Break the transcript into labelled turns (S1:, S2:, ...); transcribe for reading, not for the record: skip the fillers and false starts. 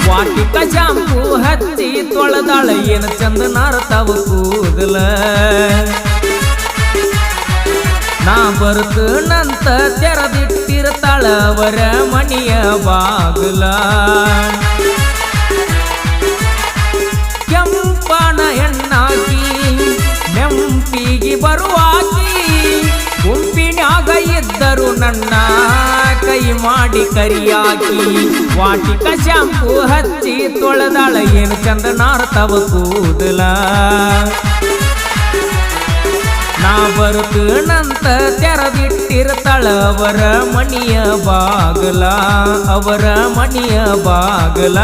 S1: ವಾಟಿಕ shampoo ಹಚ್ಚಿ ತೊಳೆದಾಳ ಏನು ಚಂದ ನಾರತಾವ ಕೂದಲ ನಾ ಬರ್ತನಂತ ತೆರೆದಿಟ್ಟಿರ್ತಾಳ ಅವರ ಮನೆಯ ಬಾಗಲ ಕೆಂಪನ ಹೆಣ್ಣಾಕಿ ನೆಂಪಿಗೆ ಬರುವಾಕಿ ಗುಂಪಿನ್ಯಾಗ ಇದ್ದರು ನನ್ನ ಕೈ ಮಾಡಿ ಕರಿಯಾಕಿ ವಾಟಿಕ ಶಾಂಪು ಹಚ್ಚಿ ತೊಳೆದಾಳ ಏನು ಚಂದ ನಾರ್ತಾವ ಕೂದಲ ನಾ ಬರ್ತನಂತ ತೆರೆದಿಟ್ಟಿರ್ತಾಳ ಅವರ ಮನೆಯ ಬಾಗಲ ಅವರ ಮನೆಯ ಬಾಗಲ